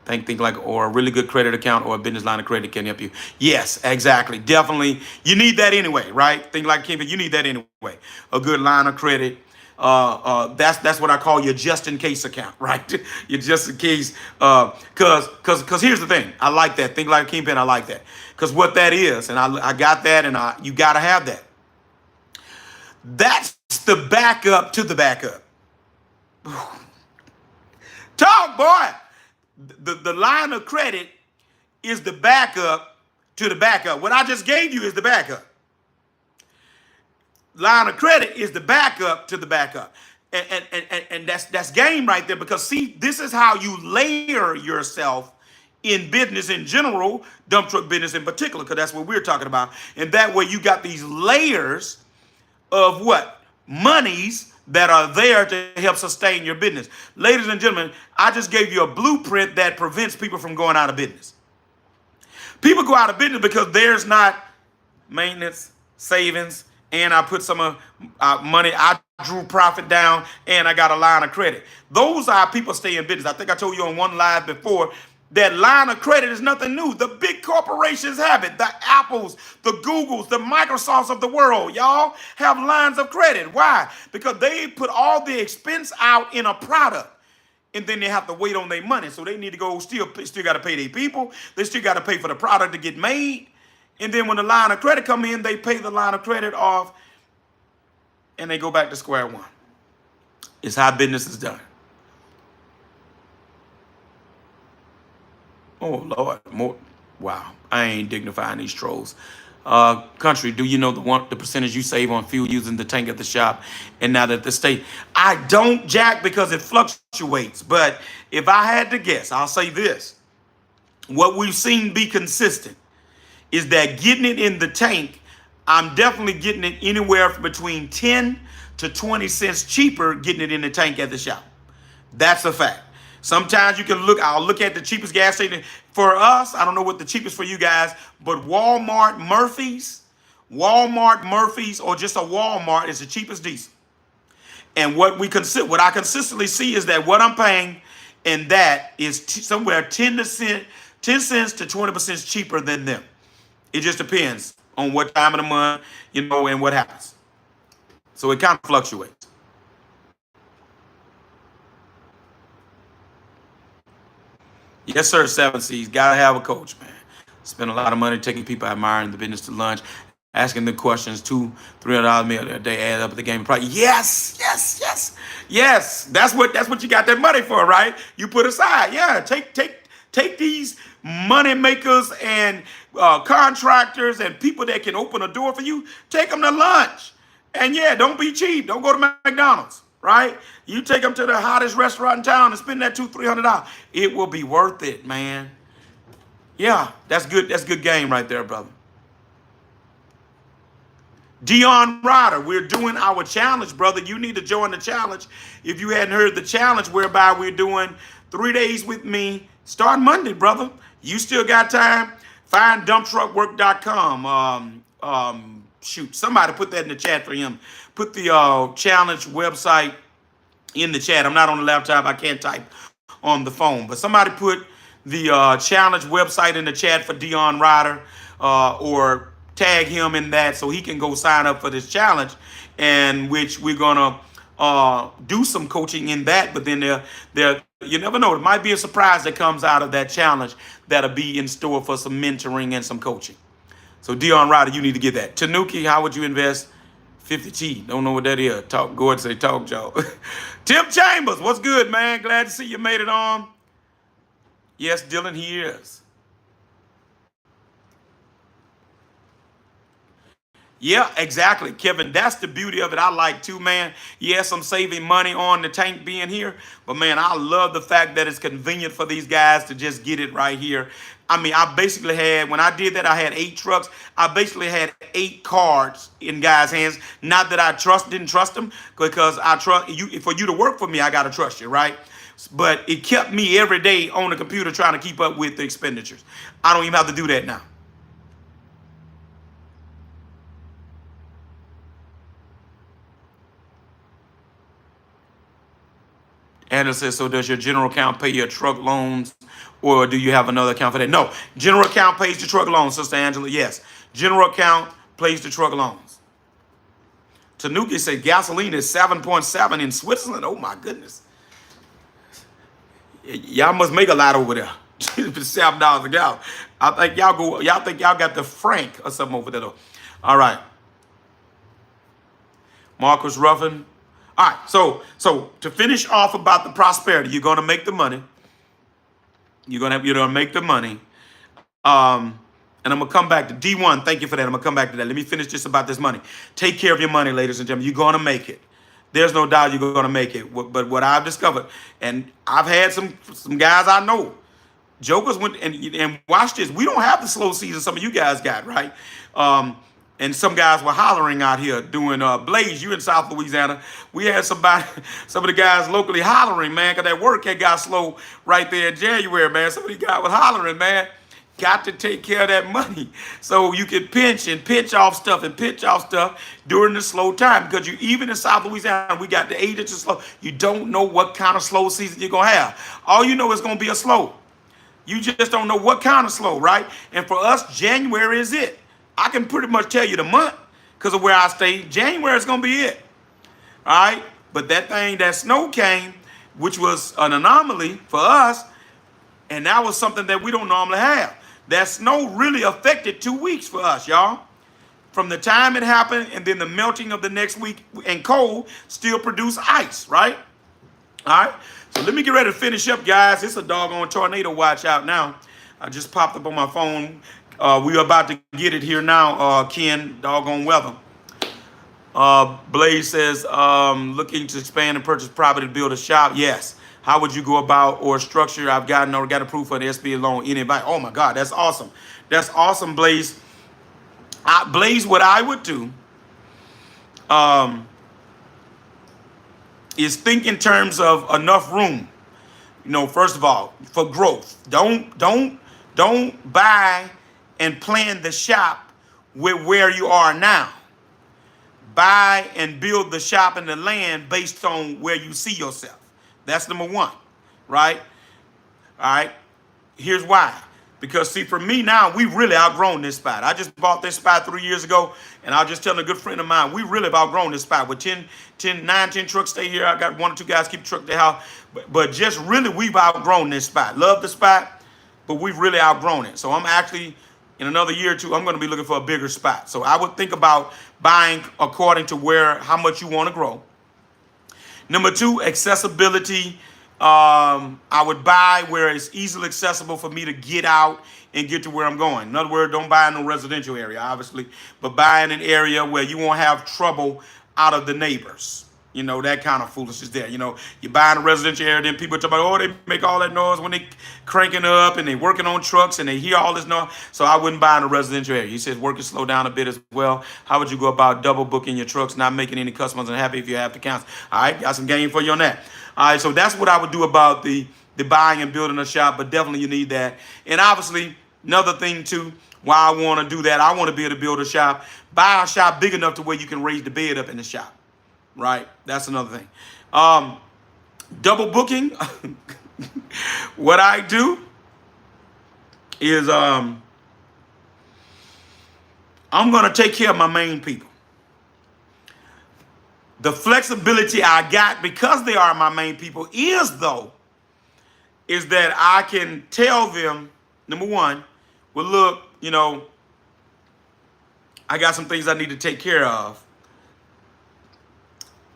think like, or a really good credit account or a business line of credit can help you. Yes, exactly. Definitely. You need that anyway, right? Think like Kim, you need that anyway. A good line of credit. That's what I call your just in case account, right? Your just in case. Cause here's the thing. I like that. Think like Kingpin. I like that. Cause what that is, and I got that, and you gotta have that. That's the backup to the backup. Talk, boy. The line of credit is the backup to the backup. What I just gave you is the backup. Line of credit is the backup to the backup. And that's game right there, because see, this is how you layer yourself in business in general, dump truck business in particular, because that's what we're talking about. And that way you got these layers of what? Monies that are there to help sustain your business. Ladies and gentlemen, I just gave you a blueprint that prevents people from going out of business. People go out of business because there's not maintenance, savings, and I put some money, I drew profit down, and I got a line of credit. Those are people stay in business. I think I told you on one live before, that line of credit is nothing new. The big corporations have it. The Apples, the Googles, the Microsofts of the world, y'all have lines of credit. Why? Because they put all the expense out in a product, and then they have to wait on their money. So they need to go still got to pay their people. They still got to pay for the product to get made. And then when the line of credit come in, they pay the line of credit off, and they go back to square one. It's how business is done. Oh, Lord, more. Wow, I ain't dignifying these trolls. Country, do you know the percentage you save on fuel using the tank at the shop and not at the state? I don't, Jack, because it fluctuates. But if I had to guess, I'll say this. What we've seen be consistent is that getting it in the tank, I'm definitely getting it anywhere from between 10 to 20 cents cheaper getting it in the tank at the shop. That's a fact. Sometimes you can look, I'll look at the cheapest gas station. For us, I don't know what the cheapest for you guys, but Walmart Murphy's, or just a Walmart is the cheapest diesel. And what I consistently see is that what I'm paying in that is somewhere 10 cents to 20% cheaper than them. It just depends on what time of the month, and what happens. So it kind of fluctuates. Yes, sir, 7C's. Gotta have a coach, man. Spend a lot of money taking people admiring the business to lunch, asking the questions, $200-$300 meal a day add up at the game price. Yes, yes, yes, yes. That's what you got that money for, right? You put aside. Yeah, take these money makers and contractors and people that can open a door for you. Take them to lunch, and yeah, don't be cheap. Don't go to McDonald's. Right? You take them to the hottest restaurant in town and spend that $200-$300. It will be worth it, man. Yeah, that's good. That's good game right there, brother. Dion Ryder, we're doing our challenge, brother. You need to join the challenge. If you hadn't heard the challenge, whereby we're doing 3 days with me, start Monday, brother. You still got time. Find dumptruckwork.com. Shoot, somebody put that in the chat for him. Put the challenge website in the chat. I'm not on the laptop. I can't type on the phone. But somebody put the challenge website in the chat for Dion Ryder, or tag him in that so he can go sign up for this challenge, and which we're going to do some coaching in that. But then you never know. It might be a surprise that comes out of that challenge that'll be in store for some mentoring and some coaching. So Dion Ryder, you need to get that. Tanuki, how would you invest 50T? Don't know what that is. Go ahead and say talk, Joe. Tim Chambers, what's good, man? Glad to see you made it on. Yes, Dylan, he is. Yeah, exactly, Kevin. That's the beauty of it. I like too, man. Yes, I'm saving money on the tank being here, but man, I love the fact that it's convenient for these guys to just get it right here. I mean, I basically had, when I did that, I had 8 trucks. I basically had 8 cards in guys' hands. Not that I didn't trust them, because I trust you. For you to work for me, I gotta trust you, right? But it kept me every day on the computer trying to keep up with the expenditures. I don't even have to do that now. Anna says, so does your general account pay your truck loans, or do you have another account for that? No, general account pays the truck loans, Sister Angela. Yes, general account pays the truck loans. Tanuki said gasoline is 7.7 in Switzerland. Oh my goodness. Y'all must make a lot over there. $7 a gallon. I think y'all think y'all got the franc or something over there though. All right. Marcus Ruffin. All right, so to finish off about the prosperity, you're gonna make the money. You're gonna make the money. And I'm gonna come back to D1. Thank you for that. I'm gonna come back to that. Let me finish just about this money. Take care of your money, ladies and gentlemen. You're gonna make it. There's no doubt you're gonna make it. But what I've discovered, and I've had some guys I know, jokers went and watch this. We don't have the slow season some of you guys got, right? And some guys were hollering out here doing Blaze, you in South Louisiana. We had some of the guys locally hollering, man, because that work had got slow right there in January, man. Some of these guys was hollering, man. Got to take care of that money so you can pinch off stuff during the slow time. Because even in South Louisiana, we got the 8 inches slow. You don't know what kind of slow season you're going to have. All you know is going to be a slow. You just don't know what kind of slow, right? And for us, January is it. I can pretty much tell you the month because of where I stay. January is going to be it. All right? But that snow came, which was an anomaly for us, and that was something that we don't normally have. That snow really affected 2 weeks for us, y'all. From the time it happened and then the melting of the next week, and cold still produce ice, right? All right? So let me get ready to finish up, guys. It's a doggone tornado watch out now. I just popped up on my phone. We are about to get it here now, Ken, doggone weather. Blaze says, looking to expand and purchase property to build a shop. Yes. How would you go about or structure? I've got approved for the SBA loan. Any advice? Oh my God, that's awesome. That's awesome, Blaze. Blaze, what I would do is think in terms of enough room. You know, first of all, for growth. Don't buy and plan the shop with where you are now. Buy and build the shop and the land based on where you see yourself. That's number one, right? All right. Here's why. Because see, for me now, we've really outgrown this spot. I just bought this spot 3 years ago, and I was just telling a good friend of mine, we really have outgrown this spot. With 10 trucks stay here. I got 1 or 2 guys keep truck at the house. But just really, we've outgrown this spot. Love the spot, but we've really outgrown it. So I'm actually, in another year or two, I'm going to be looking for a bigger spot. So I would think about buying according to how much you want to grow. Number 2, accessibility. I would buy where it's easily accessible for me to get out and get to where I'm going. In other words, don't buy in no residential area, obviously, but buy in an area where you won't have trouble out of the neighbors. You know, that kind of foolishness there. You know, you buy in a residential area, then people talk about, oh, they make all that noise when they cranking up and they working on trucks and they hear all this noise. So I wouldn't buy in a residential area. He says work is slow down a bit as well. How would you go about double booking your trucks, not making any customers unhappy if you have to cancel? All right, got some game for you on that. All right, so that's what I would do about the buying and building a shop, but definitely you need that. And obviously, another thing too, why I want to do that, I want to be able to build a shop. Buy a shop big enough to where you can raise the bed up in the shop. Right? That's another thing. Double booking. What I do is I'm going to take care of my main people. The flexibility I got because they are my main people is that I can tell them, number one, well, look, you know, I got some things I need to take care of.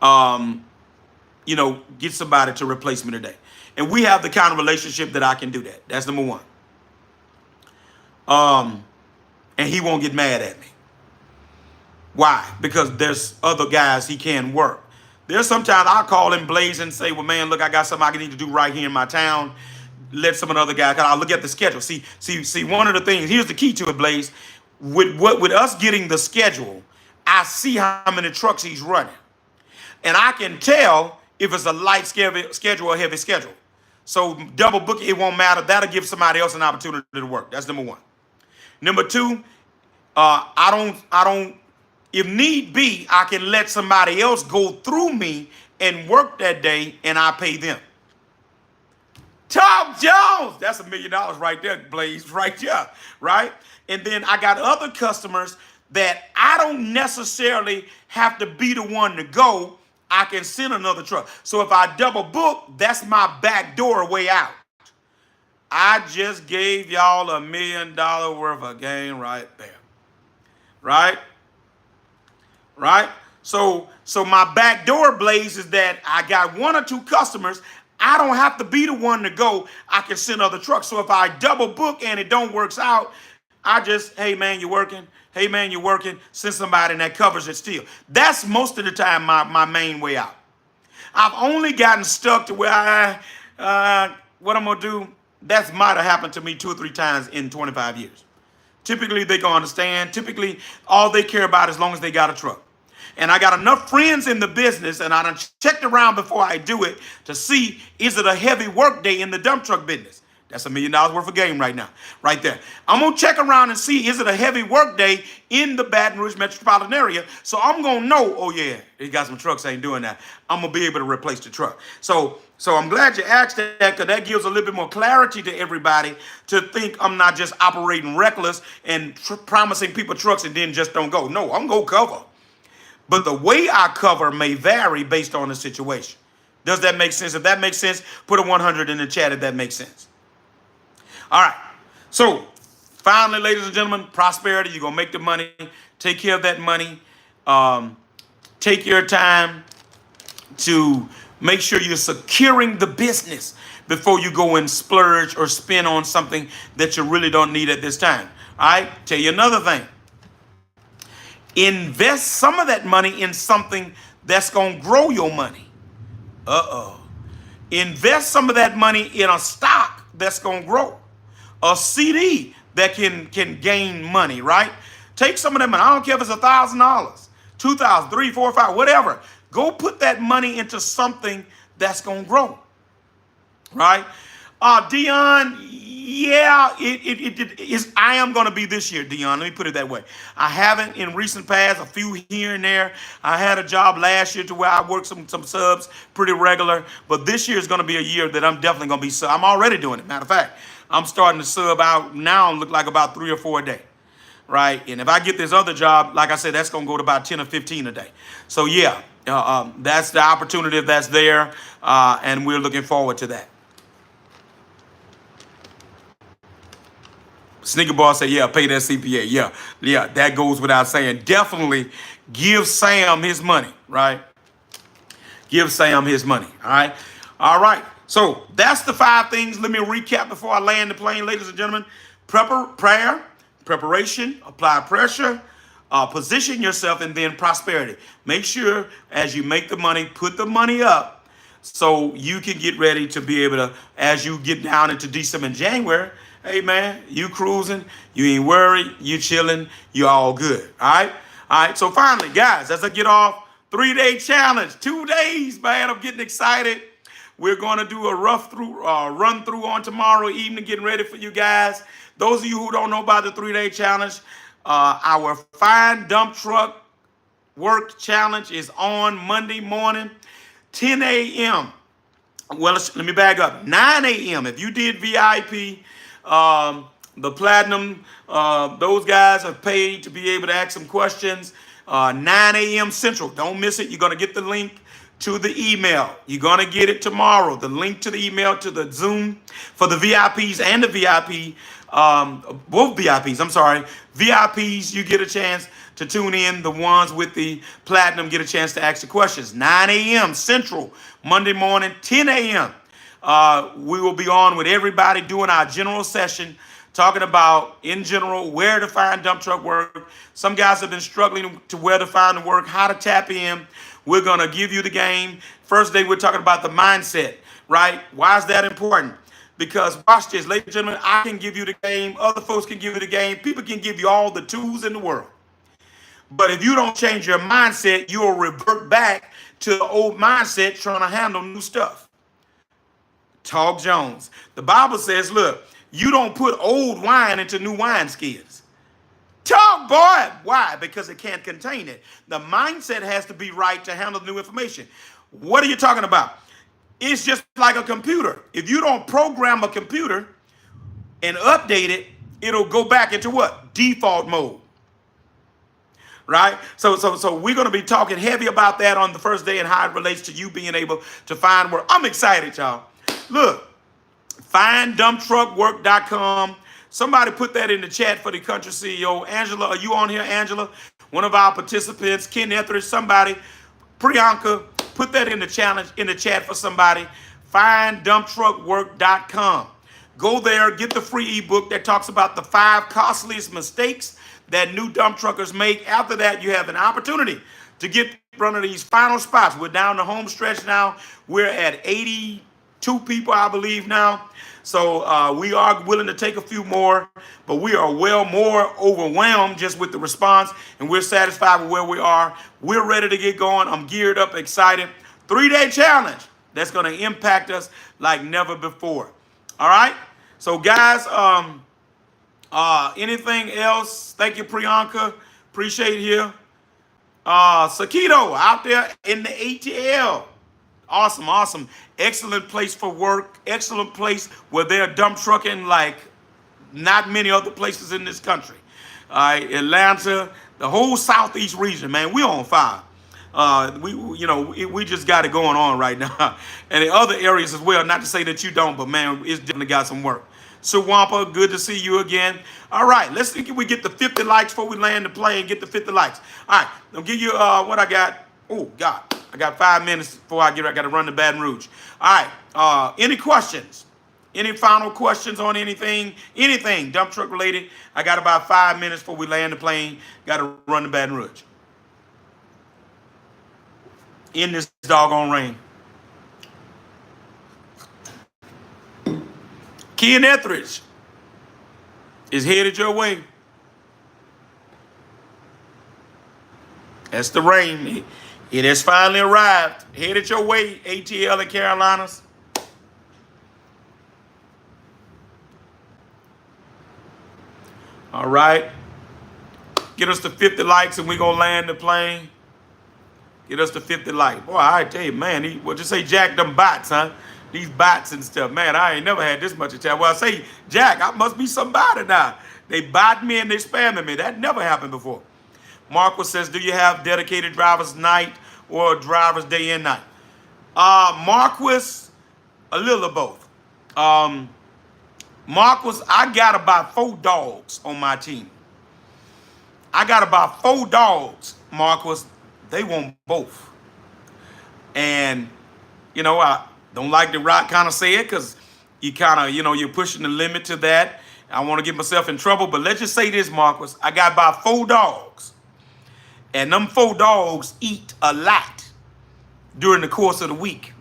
You know, get somebody to replace me today. And we have the kind of relationship that I can do that. That's number one. And he won't get mad at me. Why? Because there's other guys he can work. There's sometimes I'll call him Blaze and say, well, man, look, I got something I need to do right here in my town. Let some of the other guys, because I'll look at the schedule. See, one of the things, here's the key to it, Blaze. With us getting the schedule, I see how many trucks he's running. And I can tell if it's a light schedule or heavy schedule. So double book, it won't matter. That'll give somebody else an opportunity to work. That's number one. Number two, I don't, if need be, I can let somebody else go through me and work that day and I pay them. Tom Jones, that's $1 million right there, Blaze, right there, right? And then I got other customers that I don't necessarily have to be the one to go. I can send another truck. So if I double book, that's my back door way out. I just gave y'all $1 million worth of game right there. Right? Right? So my back door, Blaze, is that I got 1 or 2 customers. I don't have to be the one to go. I can send other trucks. So if I double book and it don't work out, I just, hey, man, you working? Hey, man, you're working. Send somebody and that covers it still. That's most of the time my main way out. I've only gotten stuck to where what I'm going to do, that might have happened to me 2 or 3 times in 25 years. Typically, they going to understand. Typically, all they care about is as long as they got a truck. And I got enough friends in the business, and I done checked around before I do it to see, is it a heavy work day in the dump truck business? That's $1 million worth of game right now, right there. I'm going to check around and see, is it a heavy work day in the Baton Rouge metropolitan area? So I'm going to know, oh, yeah, he got some trucks, ain't doing that. I'm going to be able to replace the truck. So I'm glad you asked that, because that gives a little bit more clarity to everybody to think I'm not just operating reckless and promising people trucks and then just don't go. No, I'm going to cover. But the way I cover may vary based on the situation. Does that make sense? If that makes sense, put a 100 in the chat if that makes sense. All right. So finally, ladies and gentlemen, prosperity, you're going to make the money. Take care of that money. Take your time to make sure you're securing the business. before you go and splurge or spend on something that you really don't need at this time. All right, tell you another thing. Invest some of that money in something that's going to grow your money. Uh-oh. Invest some of that money in a stock that's going to grow. A CD that can gain money, right? Take some of that money. I don't care if it's $1,000, $2,000, $3,000, $4,000, $5,000, whatever. Go put that money into something that's going to grow, right? Dion, yeah, it is. I am going to be this year, Dion. Let me put it that way. I haven't in recent past, a few here and there. I had a job last year to where I worked some subs pretty regular, but this year is going to be a year that I'm definitely going to be sub. I'm already doing it. Matter of fact, I'm starting to sub out now and look like about 3 or 4 a day, right? And if I get this other job, like I said, that's going to go to about 10 or 15 a day. So yeah, that's the opportunity that's there, and we're looking forward to that. Sneaker Ball said, yeah, pay that CPA. Yeah, that goes without saying. Definitely give Sam his money, right? Give Sam his money, all right? All right, so that's the 5 things. Let me recap before I land the plane, ladies and gentlemen. Prayer, preparation, apply pressure, position yourself, and then prosperity. Make sure as you make the money, put the money up so you can get ready to be able to, as you get down into December and January, hey, man, you cruising, you ain't worried, you chilling, you all good, all right? All right, so finally, guys, as I get off, 3-day challenge, 2 days, man, I'm getting excited. We're going to do a run through on tomorrow evening, getting ready for you guys. Those of you who don't know about the 3-day challenge, our Find Dump Truck Work Challenge is on Monday morning, 10 a.m. Well, let me back up, 9 a.m. If you did VIP, the Platinum, those guys are paid to be able to ask some questions. 9 a.m. Central. Don't miss it. You're going to get the link to the email. You're going to get it tomorrow. The link to the email to the Zoom for the VIPs and the VIP, both VIPs, I'm sorry. VIPs, you get a chance to tune in. The ones with the Platinum get a chance to ask the questions. 9 a.m. Central, Monday morning, 10 a.m. We will be on with everybody doing our general session, talking about, in general, where to find dump truck work. Some guys have been struggling to where to find the work, how to tap in. We're going to give you the game. First day, we're talking about the mindset, right? Why is that important? Because watch this, ladies and gentlemen, I can give you the game. Other folks can give you the game. People can give you all the tools in the world. But if you don't change your mindset, you'll revert back to the old mindset trying to handle new stuff. Talk Jones. The Bible says, look, you don't put old wine into new wineskins. Talk, boy. Why? Because it can't contain it. The mindset has to be right to handle new information. What are you talking about? It's just like a computer. If you don't program a computer and update it, it'll go back into what? Default mode. Right? So we're going to be talking heavy about that on the first day and how it relates to you being able to find work. I'm excited, y'all. Look, finddumptruckwork.com. Somebody put that in the chat for the country CEO. Angela, are you on here, Angela? One of our participants, Ken Etheridge, somebody, Priyanka, put that in the chat for somebody. Finddumptruckwork.com. Go there, get the free ebook that talks about the 5 costliest mistakes that new dump truckers make. After that, you have an opportunity to get one of these final spots. We're down the home stretch now. We're at 82 people, I believe, now. So we are willing to take a few more, but we are well more overwhelmed just with the response, and we're satisfied with where we are. We're ready to get going. I'm geared up, excited. 3-day challenge that's going to impact us like never before. All right? So, guys, anything else? Thank you, Priyanka. Appreciate you. Sakito out there in the ATL. Awesome. Excellent place for work. Excellent place where they're dump trucking like not many other places in this country. All right, Atlanta, the whole southeast region, man, we on fire. We just got it going on right now. And in other areas as well, not to say that you don't, but man, it's definitely got some work. So Wampa, good to see you again. All right, let's see if we get the 50 likes before we land the plane. Get the 50 likes. All right, I'll give you what I got. Oh, God. I got 5 minutes before I got to run to Baton Rouge. All right. Any questions? Any final questions on anything? Anything dump truck related? I got about 5 minutes before we land the plane. Got to run to Baton Rouge. In this doggone rain. Ken Etheridge is headed your way. That's the rain. It has finally arrived. Headed your way, ATL and Carolinas. All right. Get us to 50 likes and we're going to land the plane. Get us to 50 likes. Boy, I tell you, man, what you say, Jack, them bots, huh? These bots and stuff. Man, I ain't never had this much attack. Well, I say, Jack, I must be somebody now. They bot me and they spamming me. That never happened before. Marquis says, do you have dedicated drivers night or drivers day and night? Marquis, a little of both. Marquis, I got about 4 dogs on my team. I got about 4 dogs, Marquis. They want both. And, you know, I don't like to kind of say it because you kind of, you know, you're pushing the limit to that. I want to get myself in trouble. But let's just say this, Marquis. I got about 4 dogs. And them 4 dogs eat a lot during the course of the week.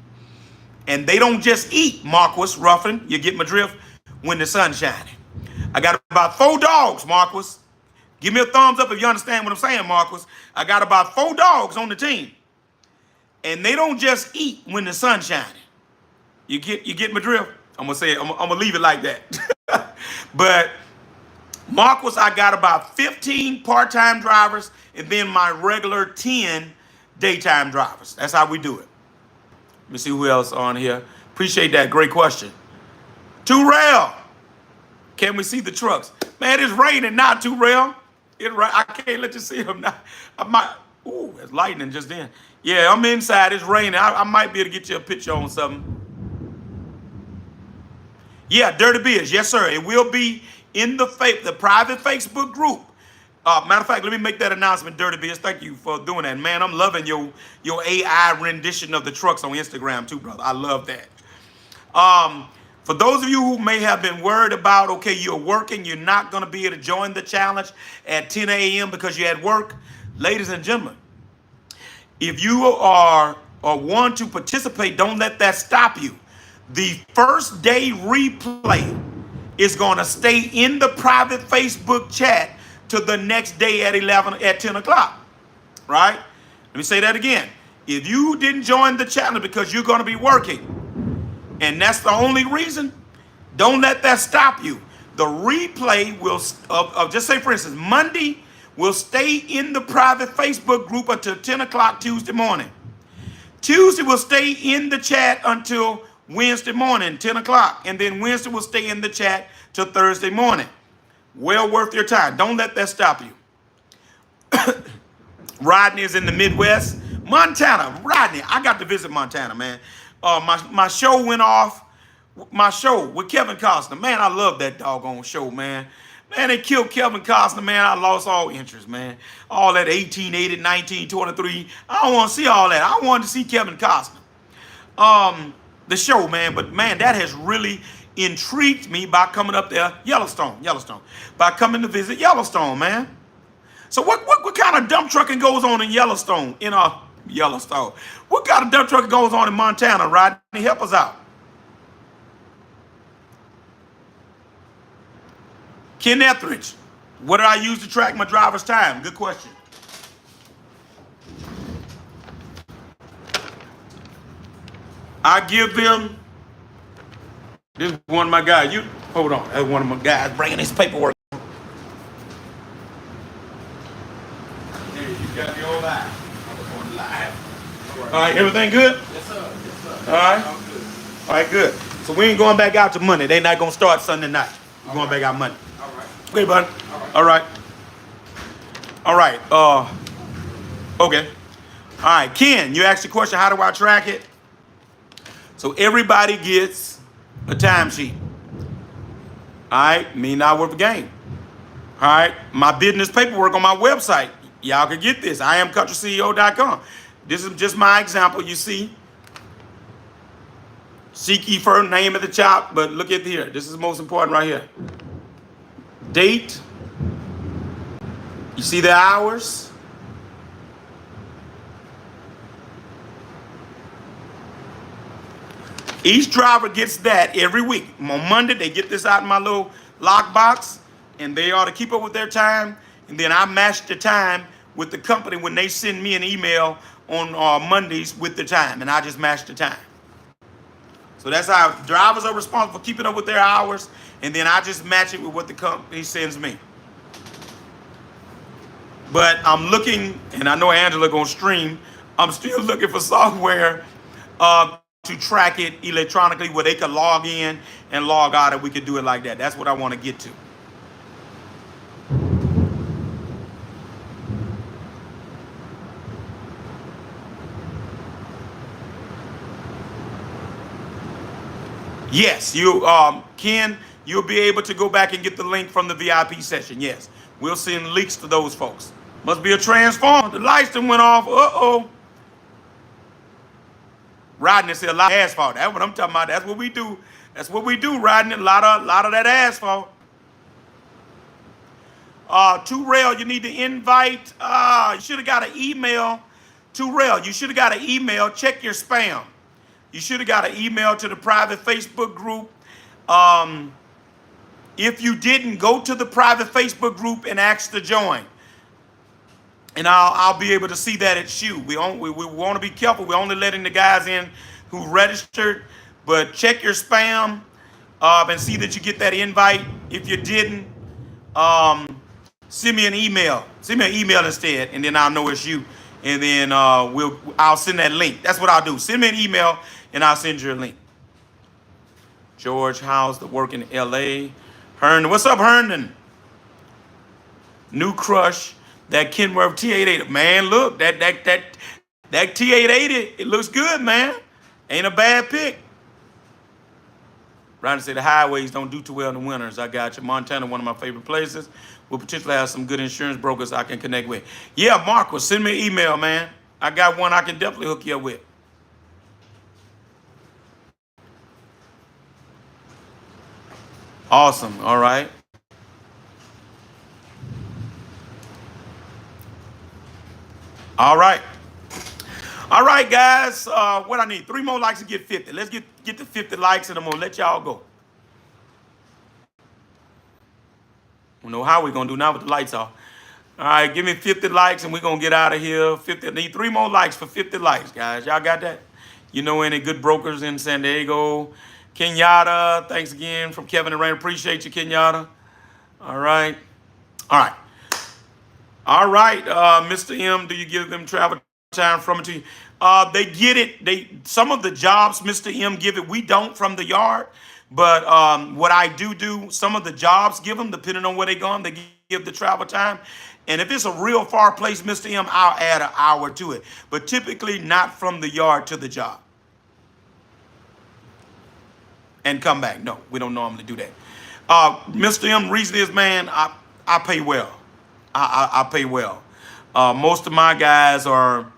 And they don't just eat, Marquis Ruffin, you get my drift, when the sun's shining. I got about 4 dogs, Marquis. Give me a thumbs up if you understand what I'm saying, Marquis. I got about 4 dogs on the team. And they don't just eat when the sun's shining. You get my drift? I'm going to say it. I'm going to leave it like that. But Marquis, I got about 15 part-time drivers and then my regular 10 daytime drivers. That's how we do it. Let me see who else on here. Appreciate that. Great question. Turrell, can we see the trucks? Man, it's raining now, Turrell. I can't let you see them now. Ooh, it's lightning just then. Yeah, I'm inside. It's raining. I might be able to get you a picture on something. Yeah, Dirty Biz. Yes, sir. It will be in the private Facebook group. Matter of fact, let me make that announcement, Dirty Biz. Thank you for doing that. Man, I'm loving your AI rendition of the trucks on Instagram too, brother. I love that. For those of you who may have been worried about, okay, you're working, you're not going to be able to join the challenge at 10 a.m. because you're at work. Ladies and gentlemen, if you are want to participate, don't let that stop you. The first day replay is going to stay in the private Facebook chat to the next day at 10 o'clock, right? Let me say that again. If you didn't join the channel because you're going to be working, and that's the only reason, don't let that stop you. The replay will, just say for instance, Monday will stay in the private Facebook group until 10 o'clock Tuesday morning. Tuesday will stay in the chat until Wednesday morning, 10 o'clock. And then Wednesday will stay in the chat till Thursday morning. Well worth your time. Don't let that stop you. Rodney is in the Midwest. Montana. Rodney, I got to visit Montana, man. My show went off. My show with Kevin Costner. Man, I love that doggone show, man. Man, they killed Kevin Costner, man. I lost all interest, man. All that 1880, 1923. I don't want to see all that. I wanted to see Kevin Costner. The show, man. But, man, that has really intrigued me by coming up there. Yellowstone. By coming to visit Yellowstone, man. So what kind of dump trucking goes on in Yellowstone? Yellowstone. What kind of dump truck goes on in Montana, Rodney? Help us out. Ken Etheridge. What did I use to track my driver's time? Good question. I give them, this is one of my guys. You hold on. That's one of my guys bringing his paperwork. There, you got the old eye. All right, everything good? Yes, sir. Yes, sir. All right. I'm good. All right, good. So we ain't going back out to Monday. They not going to start Sunday night. We're going back out Monday. All right. Okay, buddy. All right. All right. Okay. All right, Ken, you asked the question, how do I track it? So everybody gets a timesheet. All right, mean not worth a game. All right, my business paperwork on my website. Y'all can get this. IamCountryCEO.com. This is just my example. You see, seek ye first name at the top, but look at here. This is the most important right here. Date. You see the hours. Each driver gets that every week. On Monday, they get this out in my little lockbox, and they ought to keep up with their time. And then I match the time with the company when they send me an email on Mondays with the time, and I just match the time. So that's how drivers are responsible for keeping up with their hours, and then I just match it with what the company sends me. But I'm looking, and I know Angela gonna stream, I'm still looking for software to track it electronically where they can log in and log out, and we could do it like that. That's what I want to get to. Yes, you Ken, you'll be able to go back and get the link from the VIP session. Yes, we'll send links to those folks. Must be a transformer. The lights done went off. Uh-oh. Riding is a lot of asphalt. That's what I'm talking about. That's what we do. That's what we do, riding a lot of that asphalt. To Rail, you need to invite. You should have got an email. To Rail, you should have got an email. Check your spam. You should have got an email to the private Facebook group. If you didn't, go to the private Facebook group and ask to join. And I'll be able to see that it's you. We want to be careful. We're only letting the guys in who registered. But check your spam and see that you get that invite. If you didn't, send me an email. Send me an email instead, and then I'll know it's you. And then I'll send that link. That's what I'll do. Send me an email, and I'll send you a link. George House, the work in L.A. Herndon. What's up, Herndon? New Crush. That Kenworth T880, man, look, that T880, it looks good, man. Ain't a bad pick. Ronnie said the highways don't do too well in the winters. I got you. Montana, one of my favorite places. We'll potentially have some good insurance brokers I can connect with. Yeah, Marcus, send me an email, man. I got one I can definitely hook you up with. Awesome. All right. All right. All right, guys. What I need? 3 more likes to get 50. Let's get to 50 likes, and I'm going to let y'all go. I don't know how we're going to do now with the lights off. All right, give me 50 likes, and we're going to get out of here. 50. I need 3 more likes for 50 likes, guys. Y'all got that? You know any good brokers in San Diego? Kenyatta, thanks again from Kevin and Rain. Appreciate you, Kenyatta. All right. All right. All right, Mr. M, do you give them travel time from it to you? They get it. Some of the jobs, Mr. M, give it. We don't from the yard. But what I do, some of the jobs give them, depending on where they're going, they give the travel time. And if it's a real far place, Mr. M, I'll add an hour to it. But typically not from the yard to the job. And come back. No, we don't normally do that. Mr. M, reason is, man, I pay well. I pay well. Most of my guys are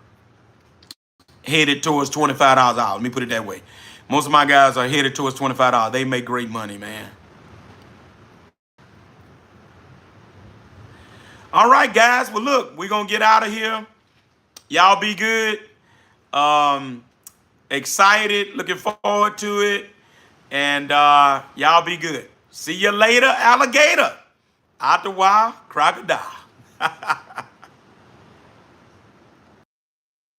headed towards $25 an hour. Let me put it that way. Most of my guys are headed towards $25. They make great money, man. All right, guys. Well, look, we're going to get out of here. Y'all be good. Excited. Looking forward to it. And y'all be good. See you later, alligator. Out the wild, crocodile.